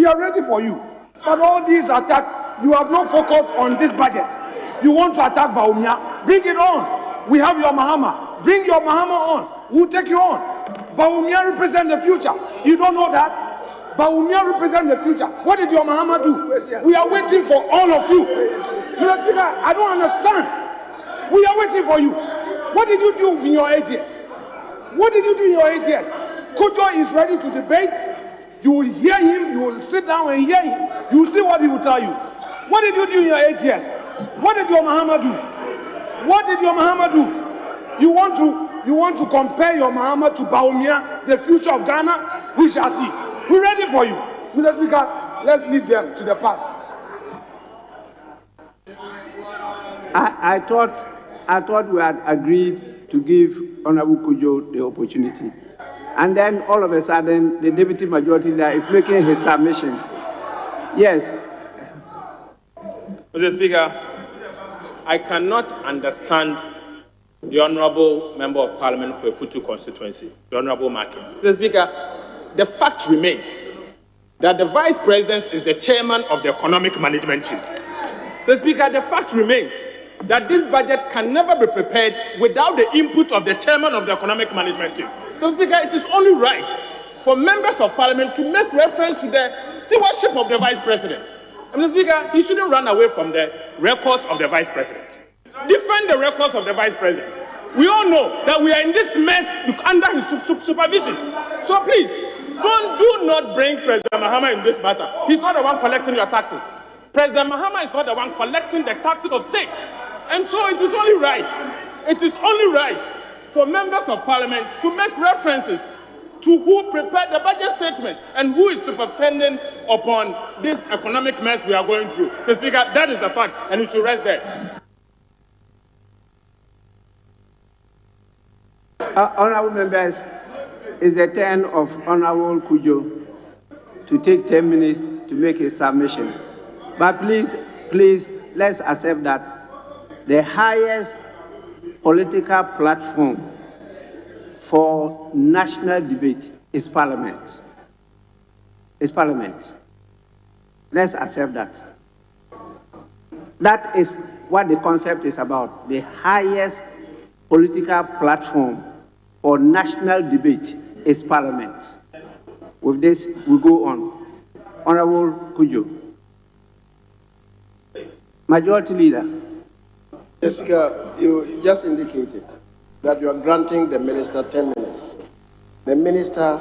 are ready for you. But all these attacks, you have not focused on this budget. You want to attack Bawumia? Bring it on. We have your Mahama. Bring your Mahama on. We'll take you on. Bawumia represent the future. You don't know that? Bawumia represent the future. What did your Mahama do? We are waiting for all of you. Mr. Speaker, I don't understand. We are waiting for you. What did you do in your 8 years? What did you do in your 8 years? Kojo is ready to debate. You will hear him. You will sit down and hear him. You will see what he will tell you. What did you do in your 8 years? What did your Mahama do? What did your Mahama do? You want to compare your Mahama to Bawumia, the future of Ghana? We shall see. We're ready for you. Mr. Speaker, let's leave them to the past. I thought we had agreed to give Honorable Kojo the opportunity. And then all of a sudden, the deputy majority leader is making his submissions. Yes. Mr. Speaker, I cannot understand the Honourable Member of Parliament for Futu constituency, the Honourable Markin. Mr. Speaker, the fact remains that the Vice President is the chairman of the Economic Management Team. Mr. Speaker, the fact remains that this budget can never be prepared without the input of the chairman of the Economic Management Team. Mr. Speaker, it is only right for members of Parliament to make reference to the stewardship of the Vice President. And Mr. Speaker, he shouldn't run away from the records of the Vice President. Defend the records of the Vice President. We all know that we are in this mess under his supervision. So please, do not bring President Mahama in this matter. He's not the one collecting your taxes. President Mahama is not the one collecting the taxes of state. And so it is only right for members of Parliament to make references to who prepared the budget statement and who is superintending upon this economic mess we are going through. Mr. Speaker, that is the fact, and it should rest there. Honourable members, it's the turn of Honourable Kojo to take 10 minutes to make his submission. But please, let's accept that the highest political platform for national debate is Parliament. It's Parliament. Let's accept that. That is what the concept is about. The highest political platform for national debate is Parliament. With this, we go on. Honourable Kojo. Majority Leader. Yes, Speaker, you just indicated that you are granting the minister 10 minutes. The minister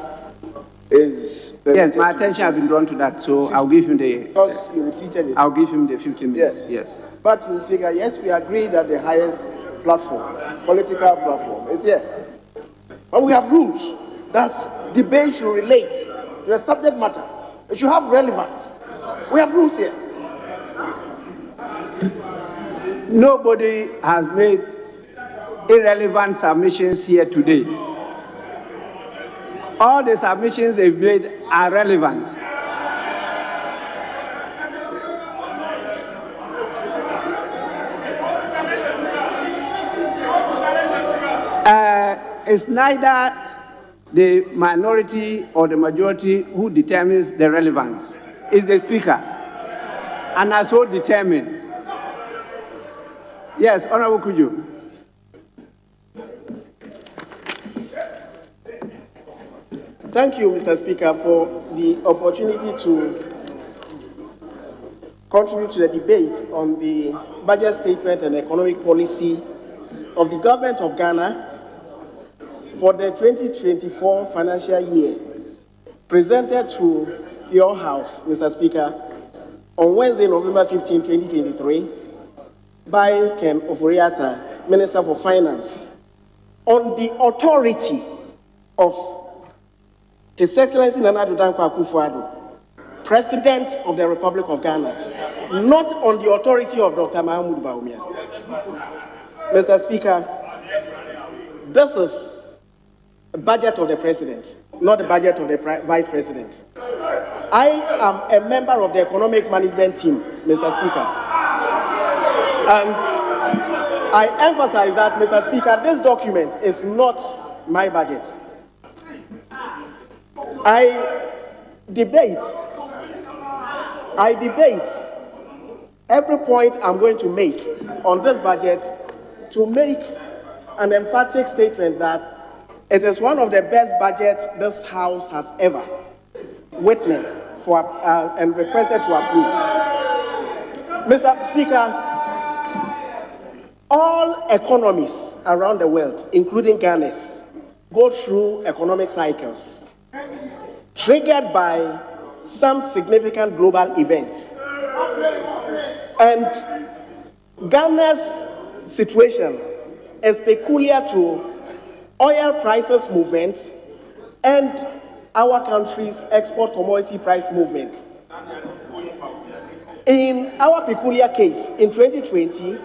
is... Yes, my attention has been drawn to that, so I'll give him the... Because you repeated it. I'll give him the 15 minutes. Yes. But, Mr. Speaker, yes, we agree that the highest platform, political platform, is here. But we have rules that debate should relate to the subject matter. It should have relevance. We have rules here. Nobody has made irrelevant submissions here today. All the submissions they've made are relevant. It's neither the minority or the majority who determines the relevance. It's the Speaker. And I so determined. Yes, Honourable Kojo. Thank you, Mr. Speaker, for the opportunity to contribute to the debate on the budget statement and economic policy of the government of Ghana for the 2024 financial year, presented to your House, Mr. Speaker, on Wednesday, November 15, 2023, by Ken Oforiatta, Minister for Finance, on the authority of His Excellency Nana Addo Dankwa Akufo-Addo, President of the Republic of Ghana, not on the authority of Dr. Mahmoud Bawumia. Mr. Speaker, this is a budget of the President, not the budget of the Vice President. I am a member of the Economic Management Team, Mr. Speaker. And I emphasize that, Mr. Speaker, this document is not my budget. I debate I debate every point I'm going to make on this budget to make an emphatic statement that it is one of the best budgets this House has ever witnessed and requested to approve. Mr. Speaker, all economies around the world, including Ghana's, go through economic cycles triggered by some significant global events. And Ghana's situation is peculiar to oil prices movement and our country's export commodity price movement. In our peculiar case, in 2020,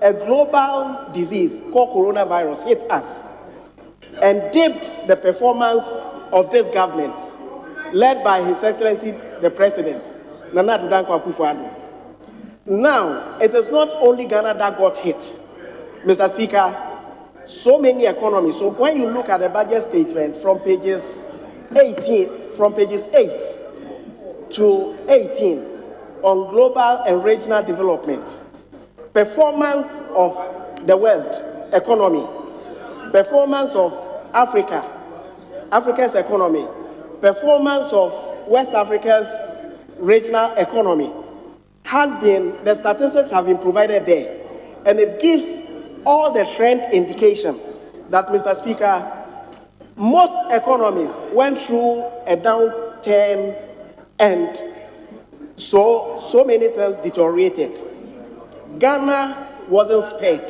a global disease called coronavirus hit us and dipped the performance of this government, led by His Excellency the President, Nana Addo Dankwa Akufo-Addo. Now, it is not only Ghana that got hit, Mr. Speaker, so many economies. So when you look at the budget statement from pages 8 to 18 on global and regional development, performance of the world economy, performance of Africa's economy, performance of West Africa's regional economy the statistics have been provided there, and it gives all the trend indication that, Mr. Speaker, most economies went through a downturn and so many things deteriorated. Ghana wasn't spared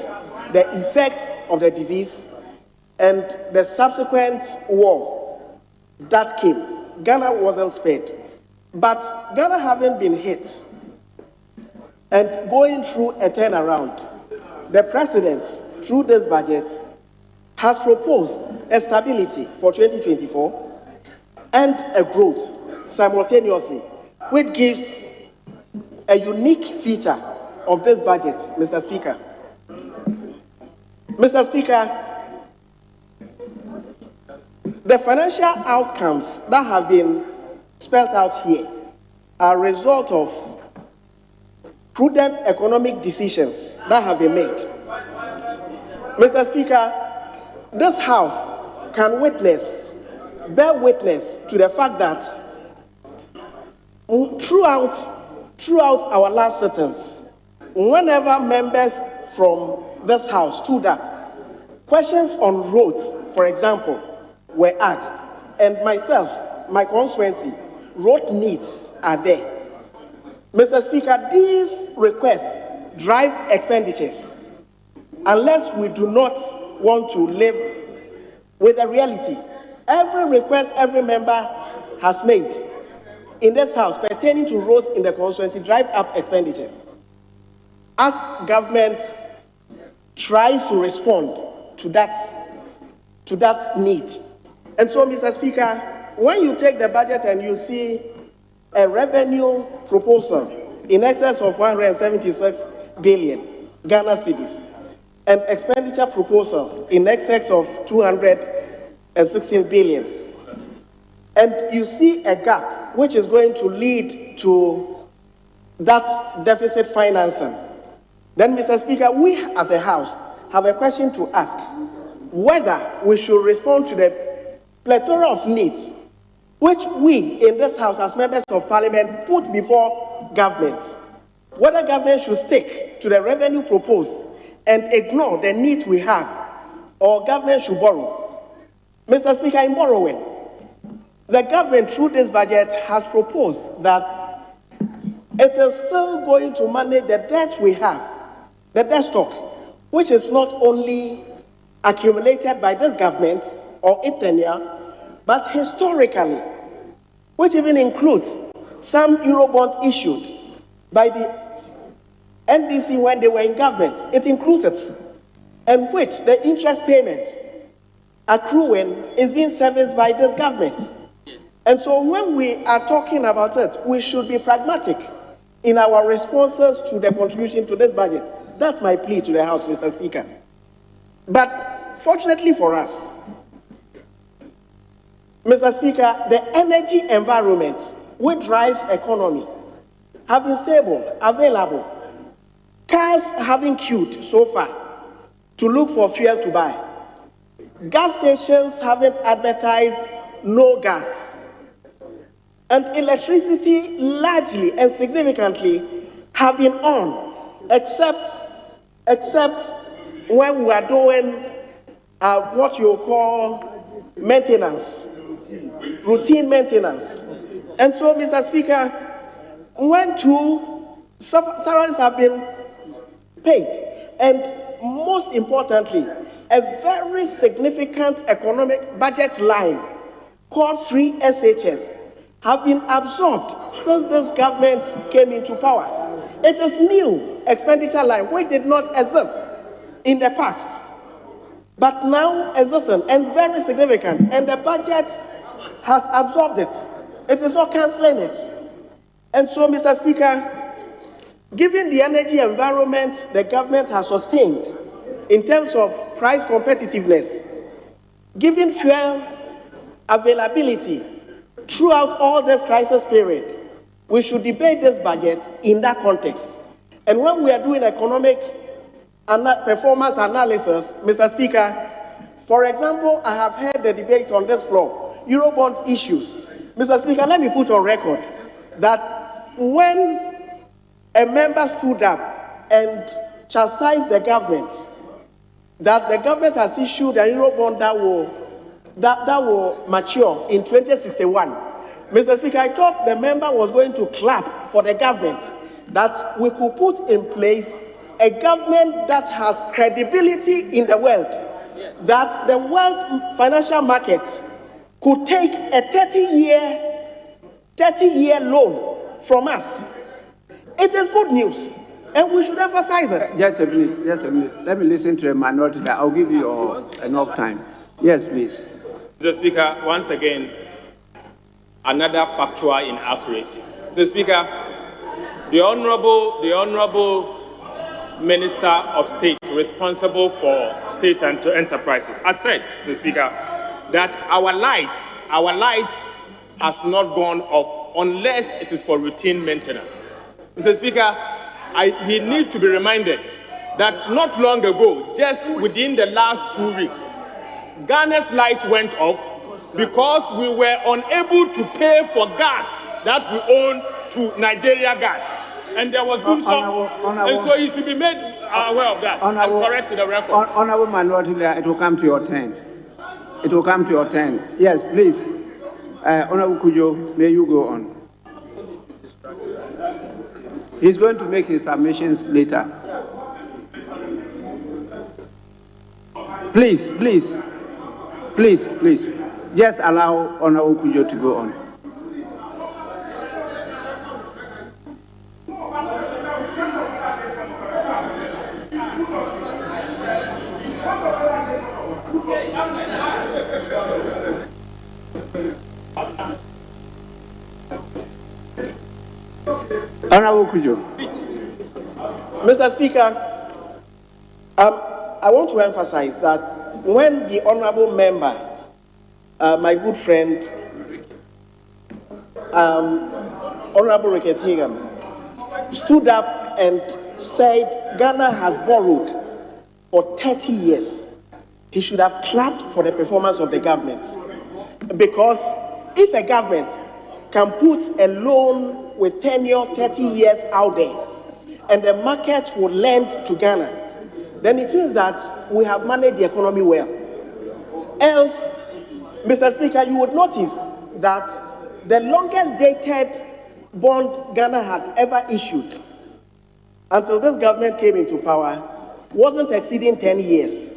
the effects of the disease and the subsequent war that came. Ghana wasn't spared. But Ghana having been hit and going through a turnaround, the President, through this budget, has proposed a stability for 2024 and a growth simultaneously, which gives a unique feature of this budget, Mr. Speaker. Mr. Speaker, the financial outcomes that have been spelled out here are a result of prudent economic decisions that have been made. Mr. Speaker, this House can bear witness to the fact that throughout our last sittings, whenever members from this House stood up, questions on roads, for example, were asked, and myself, my constituency, road needs are there. Mr. Speaker, these requests drive expenditures unless we do not want to live with a reality. Every request every member has made in this House pertaining to roads in the constituency drive up expenditures. As government tries to respond to that need. And so, Mr. Speaker, when you take the budget and you see a revenue proposal in excess of 176 billion Ghana cedis, an expenditure proposal in excess of 216 billion, and you see a gap which is going to lead to that deficit financing, then, Mr. Speaker, we as a House have a question to ask whether we should respond to the plethora of needs which we in this House as members of Parliament put before government, whether government should stick to the revenue proposed and ignore the needs we have, or government should borrow. Mr. Speaker, in borrowing, the government through this budget has proposed that it is still going to manage the debt we have, the debt stock, which is not only accumulated by this government or its tenure, but historically, which even includes some Eurobond issued by the NDC when they were in government. It includes it, and which the interest payment accruing is being serviced by this government. And so when we are talking about it, we should be pragmatic in our responses to the contribution to this budget. That's my plea to the House, Mr. Speaker. But fortunately for us, Mr. Speaker, the energy environment which drives economy have been stable, available. Cars haven't queued so far to look for fuel to buy. Gas stations haven't advertised no gas. And electricity largely and significantly have been on, except when we are doing what you call maintenance, routine maintenance. And so, Mr. Speaker, when salaries have been paid, and most importantly, a very significant economic budget line called free SHS have been absorbed since this government came into power. It is new expenditure line which did not exist in the past, but now existing and very significant, and the budget has absorbed it. It is not cancelling it. And so, Mr. Speaker, given the energy environment the government has sustained in terms of price competitiveness, given fuel availability throughout all this crisis period, we should debate this budget in that context. And when we are doing economic performance analysis, Mr. Speaker, for example, I have heard the debate on this floor, Eurobond issues. Mr. Speaker, let me put on record that when a member stood up and chastised the government, that the government has issued a Eurobond that will mature in 2061. Mr. Speaker, I thought the member was going to clap for the government, that we could put in place a government that has credibility in the world, that the world financial market could take a 30-year loan from us. It is good news, and we should emphasize it. Just a minute. Let me listen to a minority. I'll give you enough time. Yes, please. Mr. Speaker, once again, another factual inaccuracy. Mr. Speaker, the Honorable Minister of State responsible for state and enterprises has said, Mr. Speaker, that our light has not gone off unless it is for routine maintenance. Mr. Speaker, he needs to be reminded that not long ago, just within the last 2 weeks, Ghana's light went off because we were unable to pay for gas that we own to Nigeria Gas. And there was good and so he should be made aware of that and correct the record. Honorable minority leader, it will come to your turn. It will come to your turn. Yes, please. Honorable Kujo, may you go on. He's going to make his submissions later. Please. Just allow Honorable Kujo to go on. Honorable Kujo. Mr. Speaker, I want to emphasize that when the honorable member, my good friend, Honorable Ricketts Hagan, stood up and said Ghana has borrowed for 30 years, he should have clapped for the performance of the government. Because if a government can put a loan with tenure 30 years out there, and the market will lend to Ghana, then it means that we have managed the economy well. Else, Mr. Speaker, you would notice that the longest dated bond Ghana had ever issued until this government came into power wasn't exceeding 10 years.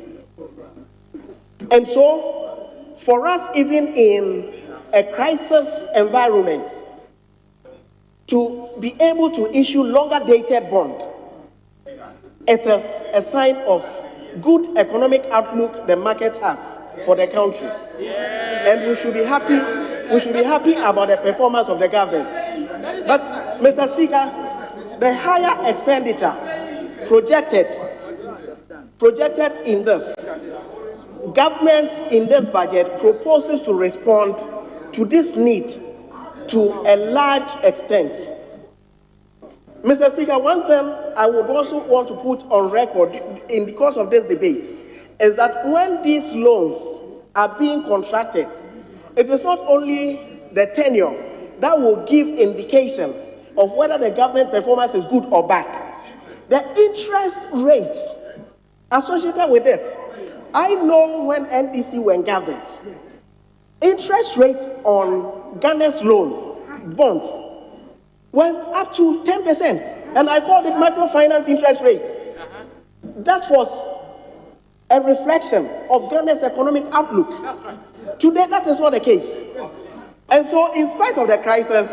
And so, for us, even in a crisis environment, to be able to issue longer dated bond, it is a sign of good economic outlook the market has for the country. And we should be happy about the performance of the government. But, Mr. Speaker, the higher expenditure projected in this, government in this budget proposes to respond to this need to a large extent. Mr. Speaker, one thing I would also want to put on record in the course of this debate is that when these loans are being contracted, it is not only the tenure that will give indication of whether the government performance is good or bad. The interest rate associated with it. I know when NDC were in government, interest rate on Ghana's loans, bonds, was up to 10%, and I called it microfinance interest rate. That was a reflection of Ghana's economic outlook. Today, that is not the case. And so, in spite of the crisis,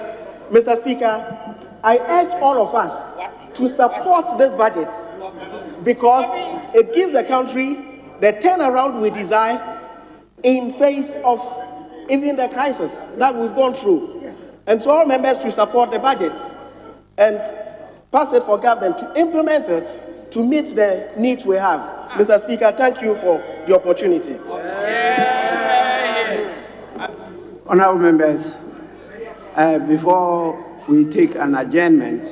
Mr. Speaker, I urge all of us to support this budget because it gives the country the turnaround we desire in face of even the crisis that we've gone through. And so all members to support the budget and pass it for government to implement it to meet the needs we have. Mr. Speaker, thank you for the opportunity. Honorable members, before we take an adjournment,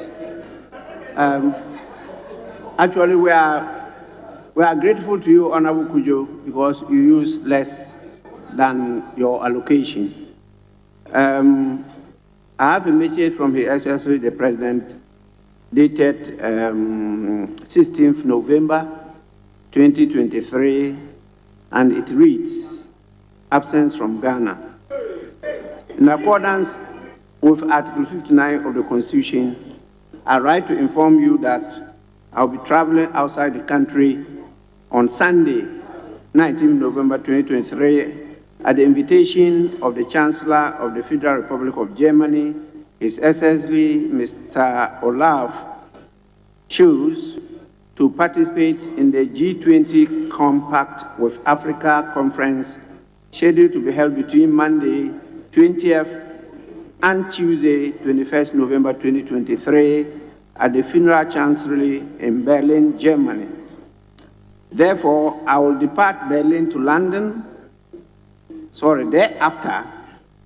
actually we are grateful to you, Honorable Kujo, because you use less than your allocation. I have a message from His Excellency the President dated 16th November 2023, and it reads, absence from Ghana. In accordance with Article 59 of the Constitution, I write to inform you that I'll be traveling outside the country on Sunday, 19th November 2023, at the invitation of the Chancellor of the Federal Republic of Germany, His Excellency Mr. Olaf Scholz, to participate in the G20 Compact with Africa conference scheduled to be held between Monday 20th and Tuesday 21st November 2023 at the Federal Chancellery in Berlin, Germany. Therefore, I will depart Berlin to London. Thereafter,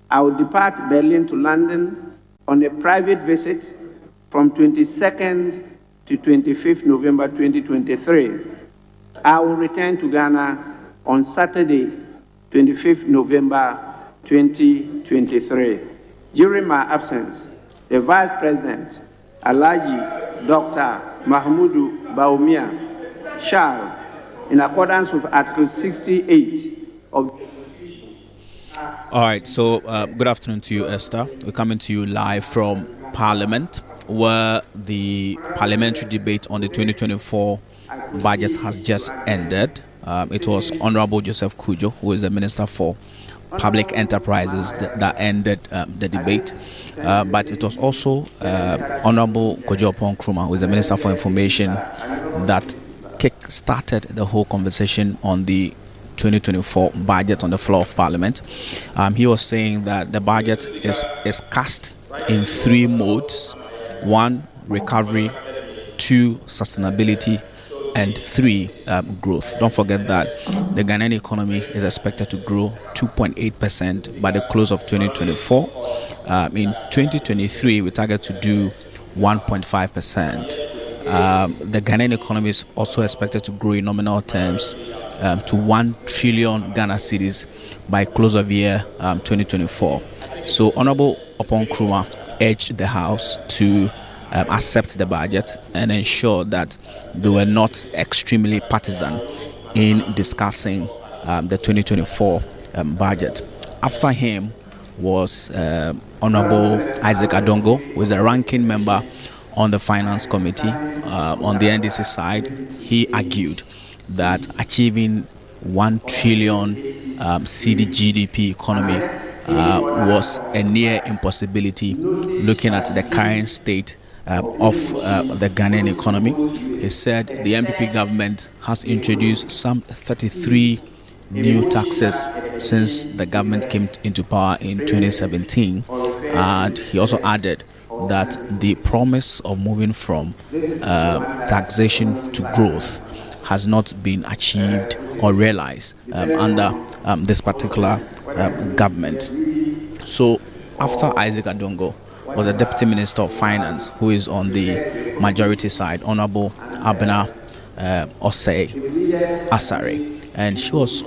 I will depart Berlin to London on a private visit from 22nd to 25th November 2023. I will return to Ghana on Saturday, 25th November 2023. During my absence, the Vice President, Alhaji Dr. Mahmoud Bawumia, shall, in accordance with Article 68 of All right, so good afternoon to you, Esther. We're coming to you live from Parliament, where the parliamentary debate on the 2024 budget has just ended. It was Honorable Joseph Kujo, who is the Minister for Public Enterprises, that ended the debate. But it was also Honorable Kojo Nkrumah, who is the Minister for Information, that kick-started the whole conversation on the 2024 budget on the floor of Parliament. He was saying that the budget is cast in three modes: one, recovery; two, sustainability; and three, growth. Don't forget that the Ghanaian economy is expected to grow 2.8% by the close of 2024. In 2023, we target to do 1.5%. The Ghanaian economy is also expected to grow in nominal terms to 1 trillion Ghana cedis by close of year 2024. So Honorable Nkrumah urged the House to accept the budget and ensure that they were not extremely partisan in discussing the 2024 budget. After him was Honorable Isaac Adongo, who is a ranking member on the Finance Committee. On the NDC side, he argued that achieving 1 trillion CD GDP economy was a near impossibility looking at the current state of the Ghanaian economy. He said the MPP government has introduced some 33 new taxes since the government came into power in 2017, and he also added that the promise of moving from taxation to growth has not been achieved or realized under this particular government. So after Isaac Adongo, was the Deputy Minister of Finance, who is on the majority side, Honorable Abena Osei Asare, and she was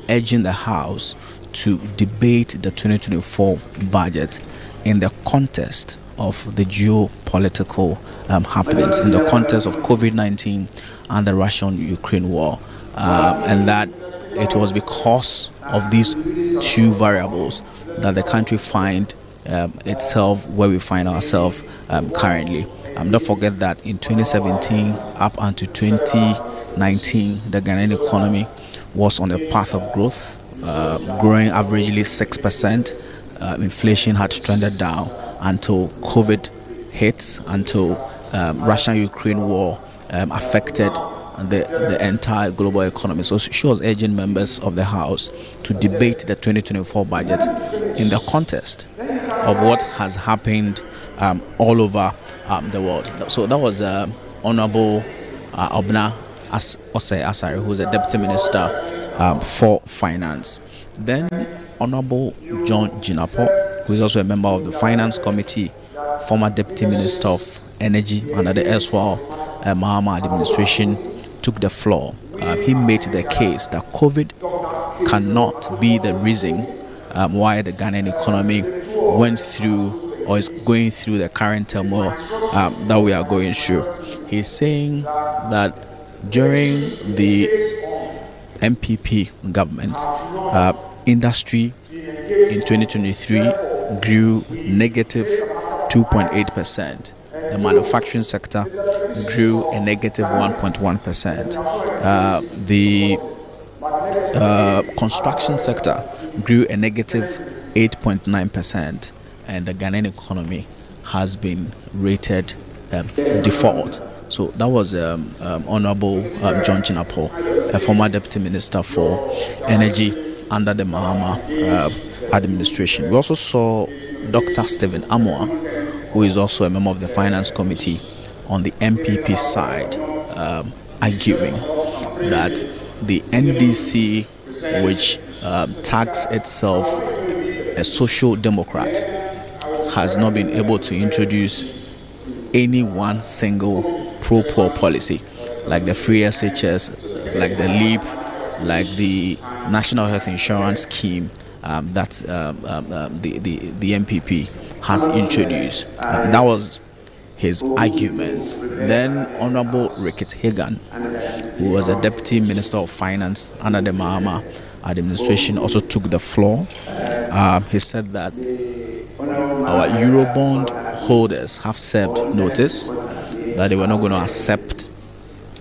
urging the House to debate the 2024 budget in the context of the geopolitical happenings, in the context of COVID-19 and the Russian-Ukraine war, and that it was because of these two variables that the country find itself where we find ourselves currently. Don't forget that in 2017 up until 2019, the Ghanaian economy was on a path of growth, growing averagely 6%. Inflation had trended down until COVID hit, until Russia-Ukraine war affected the entire global economy. So she was urging members of the House to debate the 2024 budget in the context of what has happened all over the world. So that was Honorable Obna Osei Asare, who is the Deputy Minister for Finance. Then Honorable John Jinapo, who is also a member of the Finance Committee, former Deputy Minister of Energy under the erstwhile Mahama administration, took the floor. He made the case that COVID cannot be the reason why the Ghanaian economy went through or is going through the current turmoil that we are going through. He's saying that during the MPP government, industry in 2023 grew negative 2.8%. The manufacturing sector grew a negative 1.1%. The construction sector grew a negative 8.9%. And the Ghanaian economy has been rated default. So that was Honorable John Chinapo, a former Deputy Minister for Energy under the Mahama administration. We also saw Dr. Stephen Amoa, who is also a member of the Finance Committee on the MPP side, arguing that the NDC, which tags itself a social democrat, has not been able to introduce any one single pro-poor policy, like the free SHS, like the LEAP, like the National Health Insurance Scheme that the MPP has introduced. That was his argument. Then Honorable Rickett Hagan, who was a Deputy Minister of Finance under the Mahama administration, also took the floor. He said that our Eurobond holders have served notice that they were not going to accept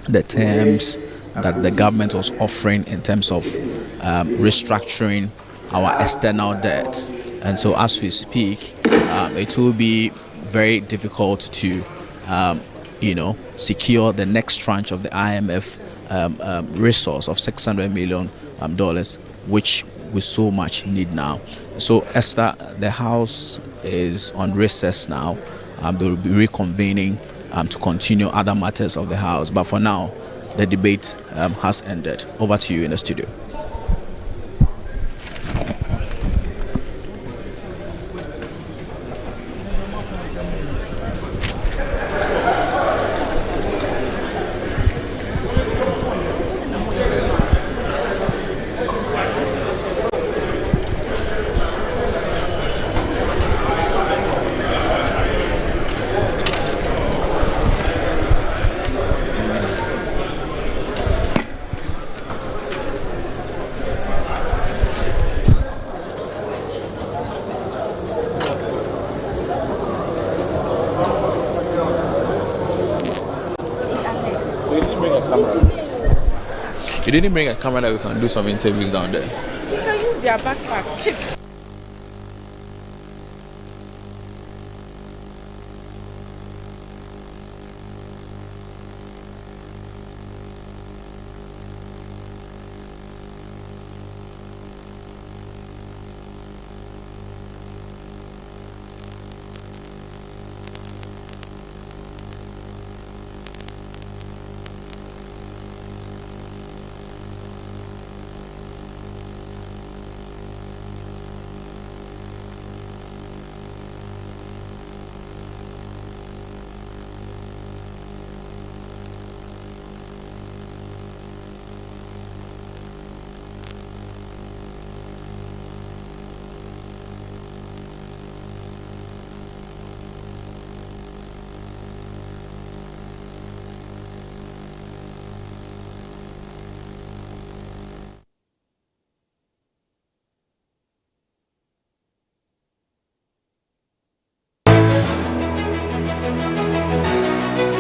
the terms that the government was offering in terms of restructuring our external debt. And so as we speak, it will be very difficult to secure the next tranche of the IMF resource of $600 million, which we so much need now. So Esther, the House is on recess now. They will be reconvening to continue other matters of the House. But for now, the debate has ended. Over to you in the studio. You didn't bring a camera that we can do some interviews down there. You can use their backpack, cheap.